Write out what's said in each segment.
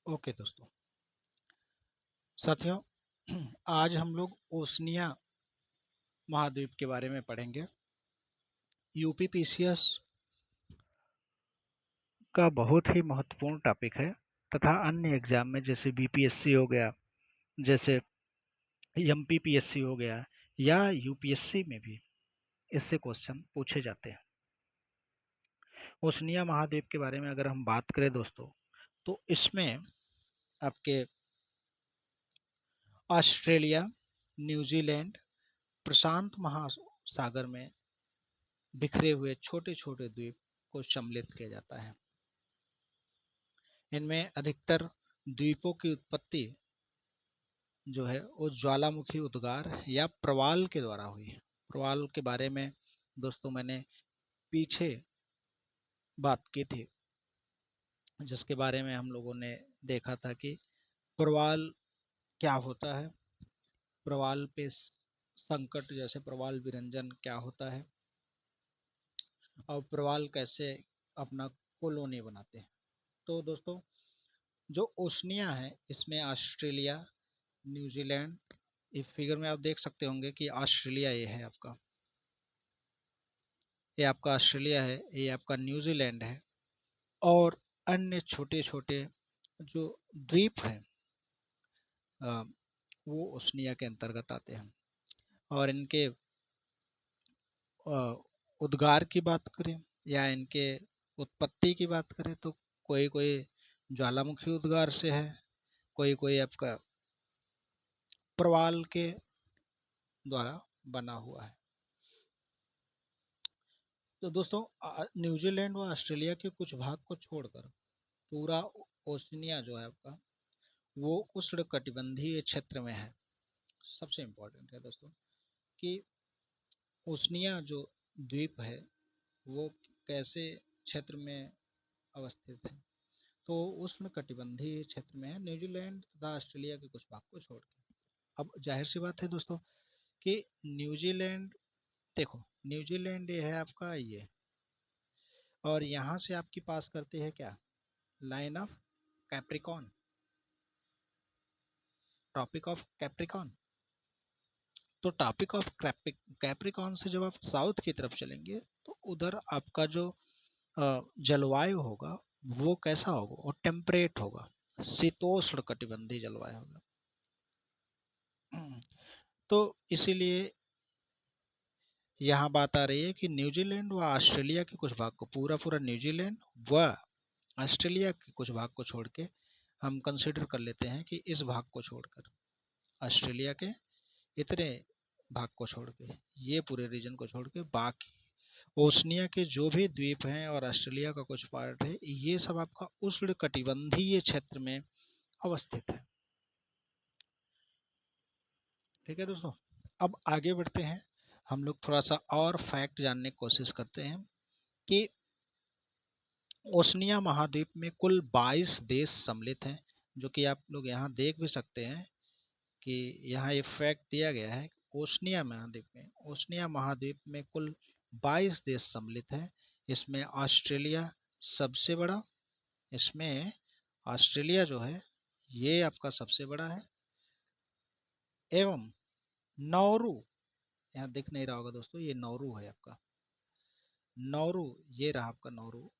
Okay दोस्तों। साथियों, आज हम लोग ओशनिया महाद्वीप के बारे में पढ़ेंगे। यूपी पीसीएस का बहुत ही महत्वपूर्ण टॉपिक है तथा अन्य एग्जाम में जैसे बीपीएससी हो गया, जैसे एमपीपीएससी हो गया या यूपीएससी में भी इससे क्वेश्चन पूछे जाते हैं। ओशनिया महाद्वीप के बारे में अगर हम बात करें दोस्तों, तो इसमें आपके ऑस्ट्रेलिया, न्यूजीलैंड, प्रशांत महासागर में बिखरे हुए छोटे छोटे द्वीप को सम्मिलित किया जाता है। इनमें अधिकतर द्वीपों की उत्पत्ति जो है वो ज्वालामुखी उद्गार या प्रवाल के द्वारा हुई है। प्रवाल के बारे में दोस्तों मैंने पीछे बात की थी, जिसके बारे में हम लोगों ने देखा था कि प्रवाल क्या होता है, प्रवाल पे संकट जैसे प्रवाल विरंजन क्या होता है और प्रवाल कैसे अपना कॉलोनी बनाते हैं। तो दोस्तों, जो ओशनिया है इसमें ऑस्ट्रेलिया, न्यूजीलैंड, इस फिगर में आप देख सकते होंगे कि ऑस्ट्रेलिया ये है आपका, ये आपका ऑस्ट्रेलिया है, ये आपका न्यूजीलैंड है और अन्य छोटे छोटे जो द्वीप हैं वो ओशनिया के अंतर्गत आते हैं। और इनके उद्गार की बात करें या इनके उत्पत्ति की बात करें तो कोई कोई ज्वालामुखी उद्गार से है, कोई कोई आपका प्रवाल के द्वारा बना हुआ है। तो दोस्तों, न्यूजीलैंड व ऑस्ट्रेलिया के कुछ भाग को छोड़कर पूरा ओशनिया जो है आपका वो उष्णकटिबंधीय क्षेत्र में है। सबसे इम्पोर्टेंट है दोस्तों कि ओशनिया जो द्वीप है वो कैसे क्षेत्र में अवस्थित है, तो उष्णकटिबंधीय क्षेत्र में है, न्यूजीलैंड तथा ऑस्ट्रेलिया के कुछ भाग को छोड़ के। अब जाहिर सी बात है दोस्तों कि न्यूजीलैंड, देखो न्यूजीलैंड ये है आपका ये, और यहाँ से आपकी पास करते हैं क्या, line of Capricorn, tropic of Capricorn. तो टॉपिक ऑफ कैप्रिकॉन से जब आप साउथ की तरफ चलेंगे तो उधर आपका जो जलवायु होगा वो कैसा होगा, वो टेम्परेट होगा, शीतोष्ण कटिबंधीय जलवायु होगा। तो इसीलिए यहाँ बात आ रही है कि न्यूजीलैंड व ऑस्ट्रेलिया के कुछ भाग को, पूरा पूरा न्यूजीलैंड व ऑस्ट्रेलिया के कुछ भाग को छोड़ के हम कंसिडर कर लेते हैं कि इस भाग को छोड़कर, ऑस्ट्रेलिया के इतने भाग को छोड़ के, ये पूरे रीजन को छोड़ के बाकी ओशनिया के जो भी द्वीप हैं और ऑस्ट्रेलिया का कुछ पार्ट है, ये सब आपका उष्णकटिबंधीय क्षेत्र में अवस्थित है। ठीक है दोस्तों, अब आगे बढ़ते हैं। हम लोग थोड़ा सा और फैक्ट जानने की कोशिश करते हैं कि ओशनिया महाद्वीप में कुल 22 देश सम्मिलित हैं, जो कि आप लोग यहाँ देख भी सकते हैं कि यहाँ ये फैक्ट दिया गया है। ओशनिया महाद्वीप में कुल 22 देश सम्मिलित हैं। इसमें ऑस्ट्रेलिया सबसे बड़ा, इसमें ऑस्ट्रेलिया जो है ये आपका सबसे बड़ा है, एवं नौरू, यहाँ दिख नहीं रहा होगा दोस्तों, ये नौरू है आपका, नौरू, ये रहा आपका नौरू।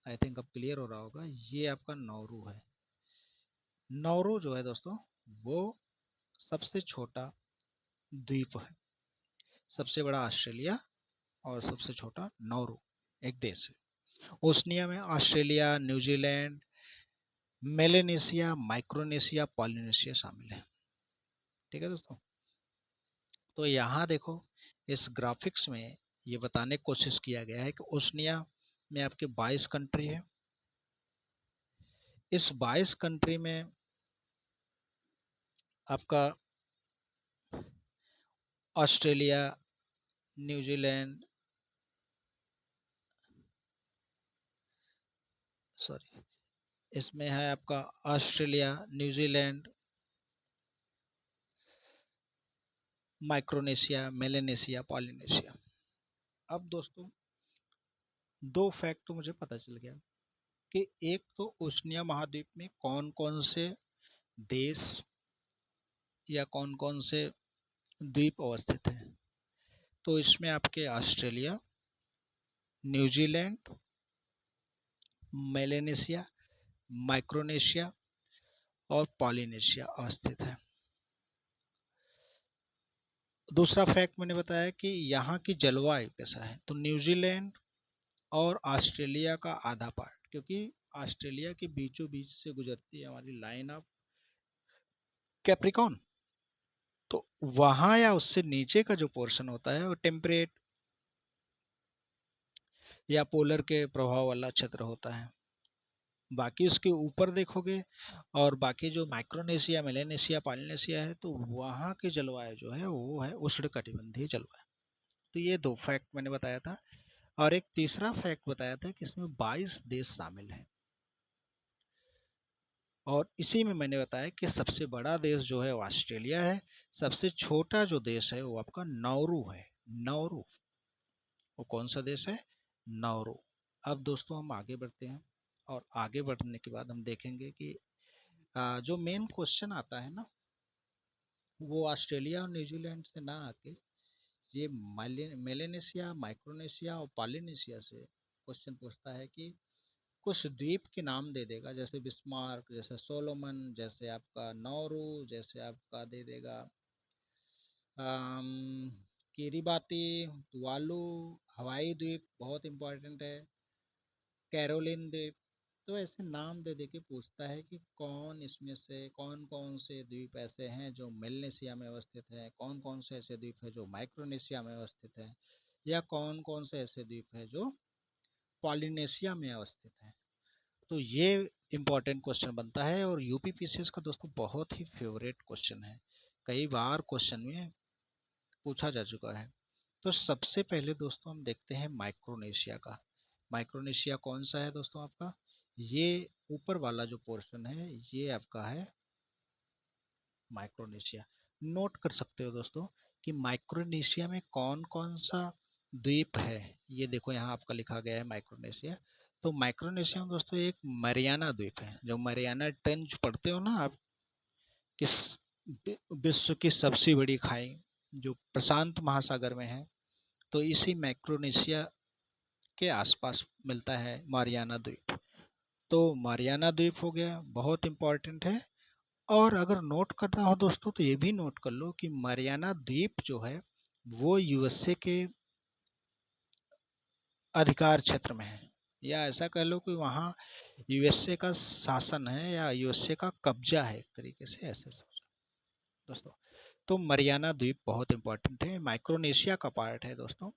आई थिंक अब क्लियर हो रहा होगा, ये आपका नौरू है। नौरू जो है दोस्तों वो सबसे छोटा द्वीप है। सबसे बड़ा ऑस्ट्रेलिया और सबसे छोटा नौरू एक देश है। ओशनिया में Australia, New Zealand, Melanesia, Micronesia, Polynesia शामिल है। ठीक है दोस्तों, तो यहाँ देखो इस ग्राफिक्स में ये बताने की कोशिश किया गया है कि ओशनिया में आपके 22 कंट्री है। इस 22 कंट्री में आपका ऑस्ट्रेलिया, न्यूजीलैंड, सॉरी, इसमें है आपका Australia, New Zealand, Micronesia, Melanesia, Polynesia. अब दोस्तों दो फैक्ट तो मुझे पता चल गया कि एक तो ओशनिया महाद्वीप में कौन कौन से देश या कौन कौन से द्वीप अवस्थित हैं। तो इसमें आपके ऑस्ट्रेलिया, न्यूजीलैंड, मेलेनेशिया, माइक्रोनेशिया और पॉलिनेशिया अवस्थित है। दूसरा फैक्ट मैंने बताया कि यहाँ की जलवायु कैसा है। तो न्यूजीलैंड और ऑस्ट्रेलिया का आधा पार्ट, क्योंकि ऑस्ट्रेलिया के बीचों बीच से गुजरती है हमारी लाइन ऑफ कैप्रिकॉर्न, तो वहाँ या उससे नीचे का जो पोर्शन होता है वो टेम्परेट या पोलर के प्रभाव वाला क्षेत्र होता है। बाकी उसके ऊपर देखोगे और बाकी जो माइक्रोनेशिया, मेलेनेशिया, पॉलिनेशिया है, तो वहाँ की जलवायु जो है वो है उष्णकटिबंधीय जलवायु। तो ये दो फैक्ट मैंने बताया था। और एक तीसरा फैक्ट बताया था कि इसमें 22 देश शामिल हैं। और इसी में मैंने बताया कि सबसे बड़ा देश जो है वो ऑस्ट्रेलिया है, सबसे छोटा जो देश है वो आपका नाउरू है। नाउरू, वो कौन सा देश है? नाउरू। अब दोस्तों हम आगे बढ़ते हैं, और आगे बढ़ने के बाद हम देखेंगे कि जो मेन क्वेश्चन आता है ना, वो ऑस्ट्रेलिया और न्यूजीलैंड से ना आके ये मेलेनेशिया, माइक्रोनेशिया और पॉलिनेशिया से क्वेश्चन पूछता है कि कुछ द्वीप के नाम दे देगा, जैसे बिस्मार्क, जैसे सोलोमन, जैसे आपका नौरू, जैसे आपका दे देगा किरिबाती, तुवालू, हवाई द्वीप बहुत इंपॉर्टेंट है, कैरोलिन द्वीप। तो ऐसे नाम दे दे के पूछता है कि कौन इसमें से कौन कौन से द्वीप ऐसे हैं जो मेलनेशिया में अवस्थित है, कौन कौन से ऐसे द्वीप है जो माइक्रोनेशिया में अवस्थित है, या कौन कौन से ऐसे द्वीप है जो पॉलिनेशिया में अवस्थित है। तो ये इम्पोर्टेंट क्वेश्चन बनता है, और यूपीपीसीएस का दोस्तों बहुत ही फेवरेट क्वेश्चन है, कई बार क्वेश्चन में पूछा जा चुका है। तो सबसे पहले दोस्तों हम देखते हैं माइक्रोनेशिया का। माइक्रोनेशिया कौन सा है दोस्तों आपका? ये ऊपर वाला जो पोर्शन है ये आपका है माइक्रोनेशिया। नोट कर सकते हो दोस्तों कि माइक्रोनेशिया में कौन कौन सा द्वीप है। ये देखो यहाँ आपका लिखा गया है माइक्रोनेशिया। तो माइक्रोनेशिया में दोस्तों एक मरियाना द्वीप है, जो मरियाना ट्रेंच पढ़ते हो ना आप, किस विश्व की सबसे बड़ी खाई जो प्रशांत महासागर में है, तो इसी मैक्रोनेशिया के आसपास मिलता है मारियाना द्वीप। तो मारियाना द्वीप हो गया, बहुत इंपॉर्टेंट है। और अगर नोट करना हो दोस्तों तो ये भी नोट कर लो कि मारियाना द्वीप जो है वो यूएसए के अधिकार क्षेत्र में है, या ऐसा कह लो कि वहाँ यूएसए का शासन है या यूएसए का कब्जा है, एक तरीके से ऐसे सोचो दोस्तों। तो मरियाना द्वीप बहुत इंपॉर्टेंट है, माइक्रोनेशिया का पार्ट है दोस्तों।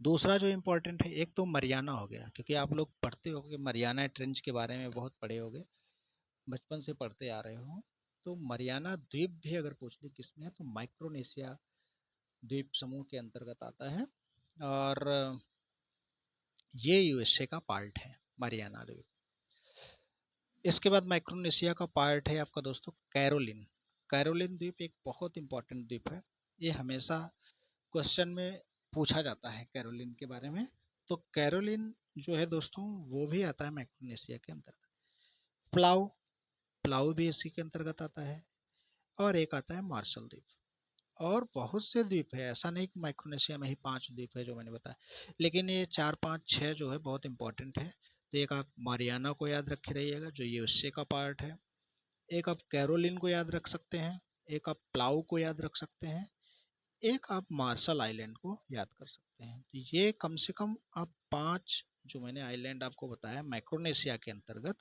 दूसरा जो इम्पोर्टेंट है, एक तो मरियाना हो गया, क्योंकि आप लोग पढ़ते हो कि मरियाना ट्रेंच के बारे में बहुत पढ़े होगे, बचपन से पढ़ते आ रहे हो। तो मरियाना द्वीप भी अगर पूछ ले किसमें है, तो माइक्रोनेशिया द्वीप समूह के अंतर्गत आता है, और ये यूएसए का पार्ट है मरियाना द्वीप। इसके बाद माइक्रोनेशिया का पार्ट है आपका दोस्तों कैरोलिन। कैरोलिन द्वीप एक बहुत इंपॉर्टेंट द्वीप है, ये हमेशा क्वेश्चन में पूछा जाता है कैरोलिन के बारे में। तो कैरोलिन जो है दोस्तों वो भी आता है माइक्रोनेशिया के अंतर्गत। प्लाऊ, प्लाऊ भी इसी के अंतर्गत आता है। और एक आता है मार्शल द्वीप। और बहुत से द्वीप है, ऐसा नहीं कि माइक्रोनेशिया में ही 5 द्वीप है जो मैंने बताया, लेकिन ये 4 5 6 जो है बहुत इंपॉर्टेंट है। तो एक आप मारियाना को याद रखे रहिएगा जो यूएसए का पार्ट है, एक आप कैरोलिन को याद रख सकते हैं, एक आप प्लाऊ को याद रख सकते हैं, एक आप मार्शल आइलैंड को याद कर सकते हैं। तो ये कम से कम आप 5 जो मैंने आइलैंड आपको बताया माइक्रोनेशिया के अंतर्गत,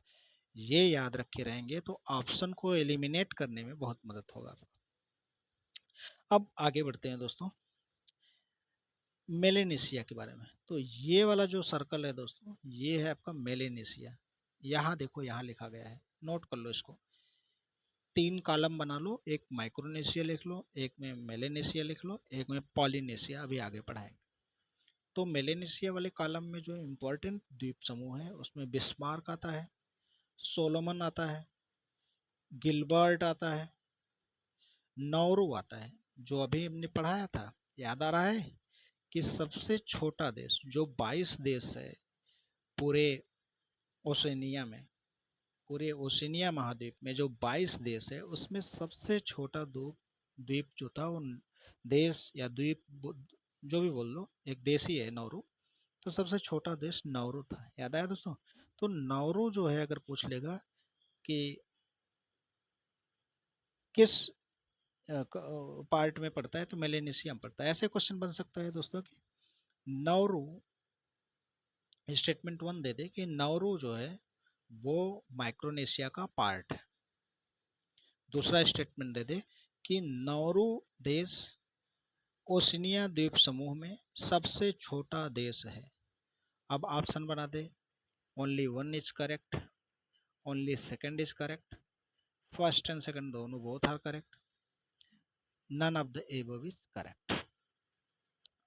ये याद रखे रहेंगे तो ऑप्शन को एलिमिनेट करने में बहुत मदद होगा। अब आगे बढ़ते हैं दोस्तों मेलेनेशिया के बारे में। तो ये वाला जो सर्कल है दोस्तों, ये है आपका मेलेनेशिया। यहाँ देखो, यहाँ लिखा गया है, नोट कर लो इसको। 3 कॉलम बना लो, एक माइक्रोनेशिया लिख लो, एक में मेलेनेशिया लिख लो, एक में पॉलिनेशिया, अभी आगे पढ़ाएंगे। तो मेलेनेशिया वाले कॉलम में जो इम्पोर्टेंट द्वीप समूह है उसमें बिस्मार्क आता है, सोलोमन आता है, गिलबर्ट आता है, नौरू आता है, जो अभी हमने पढ़ाया था, याद आ रहा है कि सबसे छोटा देश जो 22 देश है पूरे ओशनिया में, पूरे ओशिनिया महाद्वीप में जो 22 देश है उसमें सबसे छोटा दो द्वीप जो था वो देश या द्वीप जो भी बोल लो, एक देश ही है नाउरू। तो सबसे छोटा देश नाउरू था, याद आया दोस्तों। तो नाउरू जो है अगर पूछ लेगा कि किस पार्ट में पड़ता है, तो मेलेनेशिया में पड़ता है। ऐसे क्वेश्चन बन सकता है दोस्तों कि नाउरू, स्टेटमेंट वन दे दे कि नाउरू जो है वो माइक्रोनेशिया का पार्ट है। दूसरा स्टेटमेंट दे दे कि नाउरू देश ओशिनिया द्वीप समूह में सबसे छोटा देश है। अब ऑप्शन बना दे, only one is correct, only second is correct, first and second दोनों both are correct, none of the above is correct.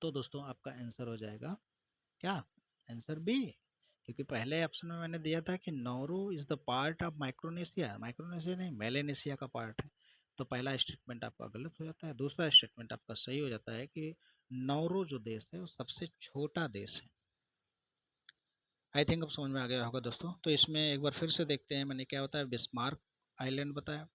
तो दोस्तों आपका आंसर हो जाएगा क्या, आंसर बी। क्योंकि पहले ऑप्शन में मैंने दिया था कि Nauru is the part of Micronesia, Micronesia नहीं मेलेनेशिया का पार्ट है। तो पहला स्टेटमेंट आपका गलत हो जाता है। दूसरा स्टेटमेंट आपका सही हो जाता है कि नाउरू जो देश है वो सबसे छोटा देश है। आई थिंक अब समझ में आ गया होगा दोस्तों। तो इसमें एक बार फिर से देखते हैं मैंने क्या बताया। बिस्मार्क आइलैंड बताया,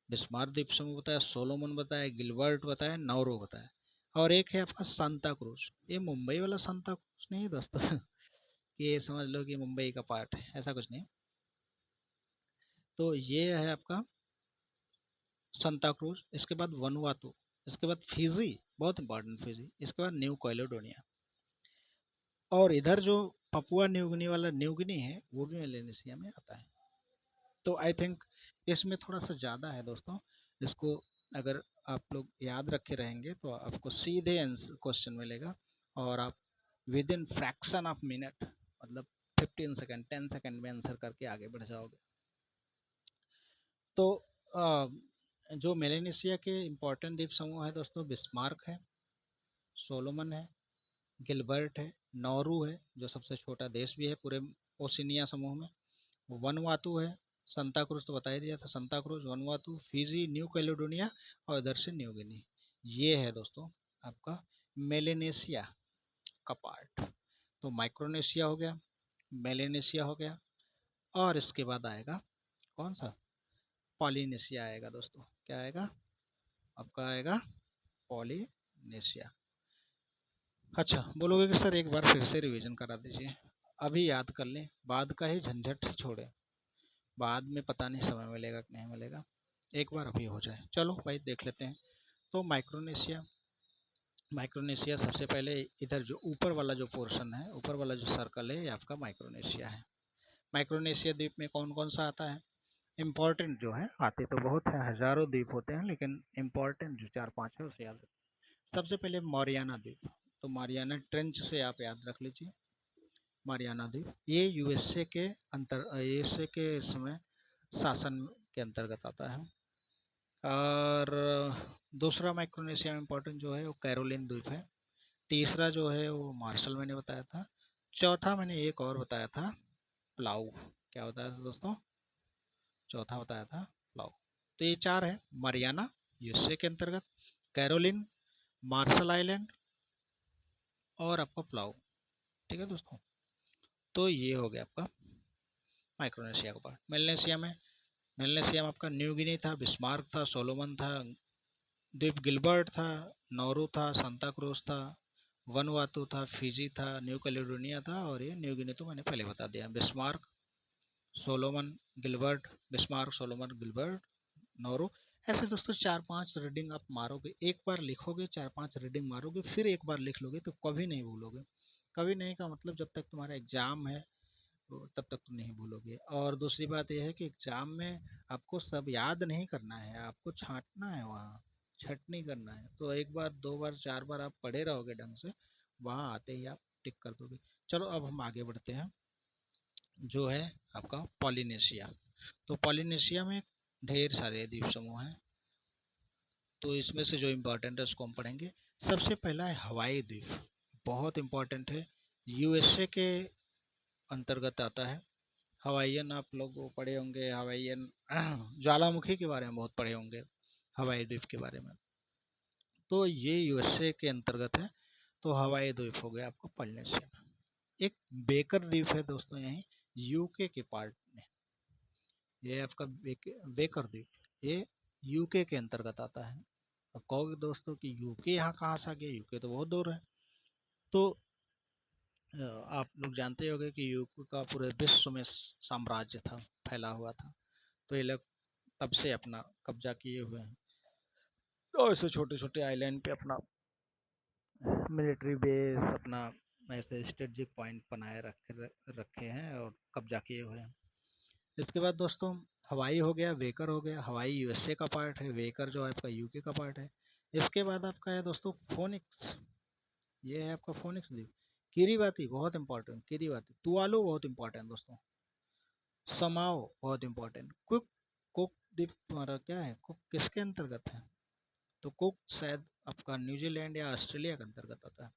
बिस्मार्क द्वीप समूह बताया, सोलोमन बताया, गिलबर्ट बताया, नाउरू बताया, और एक है आपका सांता क्रूज। ये मुंबई वाला सांता क्रूज नहीं है दोस्तों कि ये समझ लो कि मुंबई का पार्ट है, ऐसा कुछ नहीं। तो ये है आपका सांता क्रूज, इसके बाद वनुआतू, इसके बाद फिजी, बहुत इंपॉर्टेंट फिजी, इसके बाद न्यू कैलेडोनिया, और इधर जो पपुआ न्यूगिनी वाला न्यूगिनी है वो भी मेलेनेशिया में आता है। तो आई थिंक इसमें थोड़ा सा ज़्यादा है दोस्तों। इसको अगर आप लोग याद रखे रहेंगे तो आपको सीधे क्वेश्चन मिलेगा, और आप with in fraction of minute, मतलब 15 सेकंड 10 सेकंड में आंसर करके आगे बढ़ जाओगे। तो जो मेलेनेशिया के इम्पोर्टेंट द्वीप समूह है दोस्तों, बिस्मार्क है, सोलोमन है, गिलबर्ट है, नौरू है जो सबसे छोटा देश भी है पूरे ओशिनिया समूह में, वनवातु है, संता क्रूज तो बता ही दिया था, संता क्रूज, वनवातु, फिजी, न्यू कैलेडोनिया, और इधर से न्यू गिनी। ये है दोस्तों आपका मेलेनेशिया का पार्ट। तो माइक्रोनेशिया हो गया, मेलेनेशिया हो गया, और इसके बाद आएगा कौन सा, पॉलिनेशिया आएगा दोस्तों। क्या आएगा आपका, आएगा पॉलिनेशिया। अच्छा बोलोगे कि सर एक बार फिर से रिवीजन करा दीजिए, अभी याद कर लें, बाद का ही झंझट छोड़े, बाद में पता नहीं समय मिलेगा कि नहीं मिलेगा, एक बार अभी हो जाए। चलो भाई देख लेते हैं। तो माइक्रोनेशिया, माइक्रोनेशिया सबसे पहले इधर जो ऊपर वाला जो पोर्शन है, ऊपर वाला जो सर्कल है, ये आपका माइक्रोनेशिया है। माइक्रोनेशिया द्वीप में कौन कौन सा आता है, इम्पोर्टेंट जो है, आते तो बहुत है, हजारों द्वीप होते हैं, लेकिन इम्पोर्टेंट जो 4-5 है उसे याद रखिए। सबसे पहले मरियाना द्वीप, तो मरियाना ट्रेंच से आप याद रख लीजिए। मरियाना द्वीप ये यूएसए के यूएसए के समय शासन के अंतर्गत आता है। और दूसरा माइक्रोनेशिया में इम्पोर्टेंट जो है वो कैरोलिन द्वीप है। तीसरा जो है वो मार्शल मैंने बताया था। चौथा मैंने एक और बताया था, प्लाऊ। क्या बताया था दोस्तों, चौथा बताया था प्लाऊ। तो ये चार है, मरियाना यूएसए के अंतर्गत, कैरोलिन, मार्शल आइलैंड, और आपका प्लाऊ। ठीक है दोस्तों, तो ये हो गया आपका माइक्रोनेशिया का पार्ट। मेलनेशिया में आपका न्यू गिनी था, बिस्मार्क था, सोलोमन था, द्वीप गिलबर्ट था, नौरू था, सांता क्रूज था, वनवातु था, फिजी था, न्यू कैलेडोनिया था, और ये न्यू गिनी तो मैंने पहले बता दिया। Bismarck, Solomon, Gilbert, Bismarck, Solomon, Gilbert, Nauru. ऐसे दोस्तों 4-5 रीडिंग आप मारोगे, एक बार लिखोगे, 4-5 रीडिंग मारोगे, फिर एक बार लिख लोगे तो कभी नहीं भूलोगे। कभी नहीं का मतलब जब तक तुम्हारा एग्जाम है तो तब तक तो नहीं भूलोगे। और दूसरी बात यह है कि एग्जाम में आपको सब याद नहीं करना है, आपको छांटना है, वहाँ छटनी करना है। तो एक बार, दो बार, 4 बार आप पढ़े रहोगे ढंग से, वहाँ आते ही आप टिक कर दोगे। चलो अब हम आगे बढ़ते हैं, जो है आपका पॉलिनेशिया। तो पॉलिनेशिया में ढेर सारे द्वीप समूह हैं, तो इसमें से जो इम्पोर्टेंट है उसको हम पढ़ेंगे। सबसे पहला है हवाई द्वीप, बहुत इम्पोर्टेंट है, यूएसए के अंतर्गत आता है। हवाईयन आप लोग वो पढ़े होंगे, हवाईयन ज्वालामुखी के बारे में बहुत पढ़े होंगे, हवाई द्वीप के बारे में। तो ये यूएसए के अंतर्गत है। तो हवाई द्वीप हो गया आपको पॉलिनेशिया। एक बेकर द्वीप है दोस्तों, यहीं यूके के पार्ट में। ये आपका बेकर द्वीप, ये यूके के अंतर्गत आता है। अब कहोगे दोस्तों कि यूके यहाँ कहाँ से आ गया, यूके तो बहुत दूर है। तो आप लोग जानते होंगे कि यूके का पूरे विश्व में साम्राज्य था, फैला हुआ था। तो ये लोग तब से अपना कब्जा किए हुए हैं, तो ऐसे छोटे छोटे आइलैंड पे अपना मिलिट्री बेस, अपना ऐसे स्ट्रेटजिक पॉइंट बनाए रखे हैं और कब्जा किए हुए हैं। इसके बाद दोस्तों हवाई हो गया, वेकर हो गया। हवाई यूएसए का पार्ट है, वेकर जो है आपका यूके का पार्ट है। इसके बाद आपका है दोस्तों फोनिक्स, ये है आपका फोनिक्स द्वीप। किरीबाती बहुत इंपॉर्टेंट, किरीबाती। तुवालू बहुत इंपॉर्टेंट दोस्तों। समाओ बहुत इंपॉर्टेंट। कुक, कुक द्वीप तुम्हारा क्या है, कुक किसके अंतर्गत है, तो कुक शायद आपका न्यूजीलैंड या ऑस्ट्रेलिया के अंतर्गत आता है।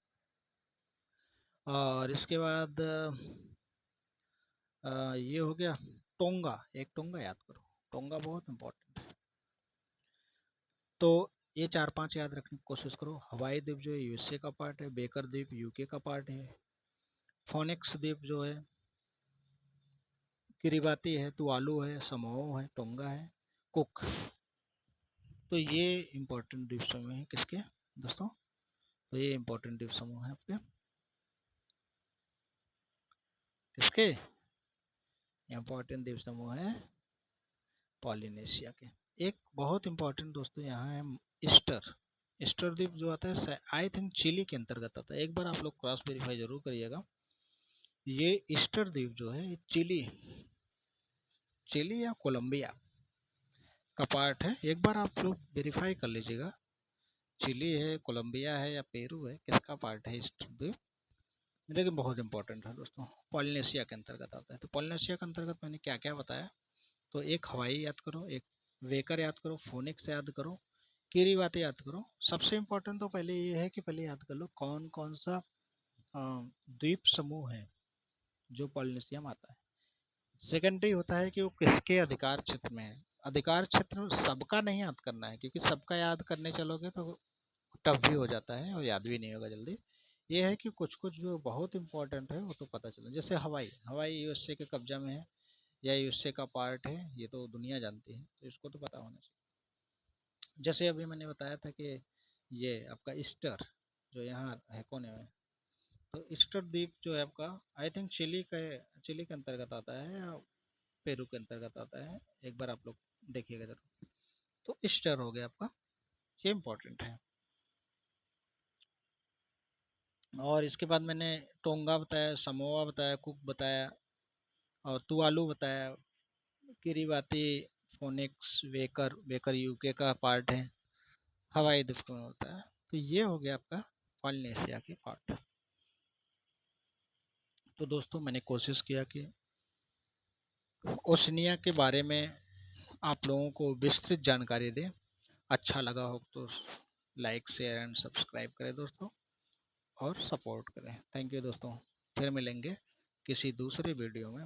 और इसके बाद ये हो गया टोंगा, एक टोंगा याद करो, टोंगा बहुत इंपॉर्टेंट है। तो ये 4-5 याद रखने की कोशिश करो। हवाई द्वीप जो है यूएसए का पार्ट है, बेकर द्वीप यूके का पार्ट है, फोनिक्स द्वीप जो है किरिबाती है, तुवालू है, समोआ है, टोंगा है, कुक। तो ये इंपॉर्टेंट द्वीप समूह है किसके दोस्तों, तो ये इंपॉर्टेंट द्वीप समूह है आपके किसके, इंपॉर्टेंट द्वीप समूह है पॉलिनेशिया के। एक बहुत इंपॉर्टेंट दोस्तों यहाँ है ईस्टर, ईस्टर द्वीप जो आता है आई थिंक चिली के अंतर्गत आता है। एक बार आप लोग क्रॉस वेरीफाई जरूर करिएगा। ये ईस्टर द्वीप जो है चिली, चिली या कोलंबिया का पार्ट है। एक बार आप लोग वेरीफाई कर लीजिएगा, चिली है, कोलंबिया है या पेरू है, किसका पार्ट है ईस्टर द्वीप। लेकिन बहुत इंपॉर्टेंट है दोस्तों, पॉलिनेशिया के अंतर्गत आता है। तो पॉलिनेशिया के अंतर्गत मैंने क्या क्या बताया, तो एक हवाई याद करो, एक वेकर याद करो, फोनिक्स याद करो, किरीबाती याद करो। सबसे इम्पोर्टेंट तो पहले ये है कि पहले याद कर लो कौन कौन सा द्वीप समूह है जो पॉलिनेशिया में आता है। सेकेंडरी होता है कि वो किसके अधिकार क्षेत्र में है। अधिकार क्षेत्र सबका नहीं याद करना है, क्योंकि सबका याद करने चलोगे तो टफ भी हो जाता है और याद भी नहीं होगा जल्दी। ये है कि कुछ कुछ जो बहुत इंपॉर्टेंट है वो तो पता चला। जैसे हवाई, हवाई यूएसए के कब्जा में है या यूएसए का पार्ट है, ये तो दुनिया जानती है, तो इसको तो पता होना चाहिए। जैसे अभी मैंने बताया था कि ये आपका ईस्टर जो यहाँ है कोने में, तो ईस्टर द्वीप जो है आपका आई थिंक चिली के अंतर्गत आता है या पेरू के अंतर्गत आता है। एक बार आप लोग देखिएगा जरूर। तो ईस्टर हो गया आपका, ये इम्पोर्टेंट है। और इसके बाद मैंने टोंगा बताया, समोआ बताया, कुक बताया और तुवालू बताया, Kiribati, phoenix, waker, waker UK का पार्ट है, हवाई द्वीप में होता है। तो ये हो गया आपका पॉलिनेशिया के पार्ट। तो दोस्तों मैंने कोशिश किया कि ओशनिया के बारे में आप लोगों को विस्तृत जानकारी दें। अच्छा लगा हो तो लाइक शेयर एंड सब्सक्राइब करें दोस्तों, और सपोर्ट करें। थैंक यू दोस्तों, फिर मिलेंगे किसी दूसरे वीडियो में।